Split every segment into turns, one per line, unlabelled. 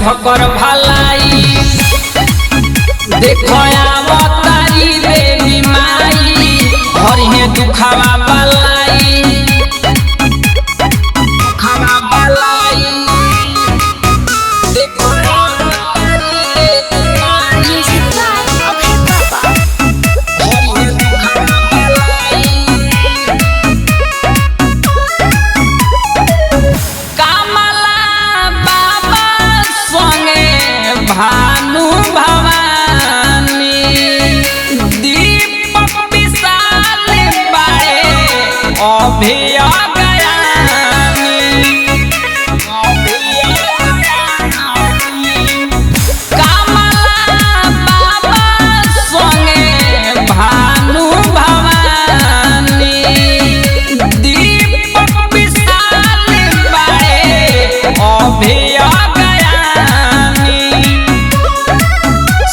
सब कर भलाई। देखो अवतारी देवी माई हरिहे दुखवा बलाई। दुखवा बलाई देखो अवतारी देवी माई हरिहे दुखवा बलाई। कमला बाबा संगे भानु भवानी दीपक विशाल बाड़े कमला बाबा संगे भानु भवानी दीपक विशाल बाड़े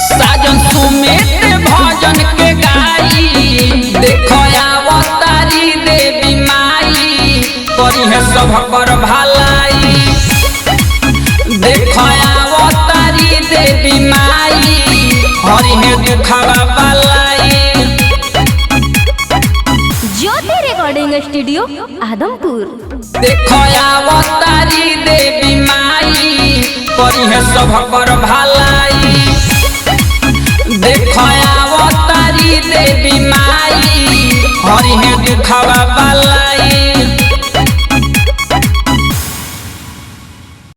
साजन सुमित भजन के गाई। देखो अवतारी देवी माई करिहे सब कर भलाई। देखो अवतारी देवी माई हरिहे दुखवा बलाई।
ज्योति रिकॉर्डिंग स्टूडियो आदमपुर।
देखो अवतारी देवी माई करिहे सब कर भलाई। देखो अवतारी देवी माई हरिहे दुखवा बलाई।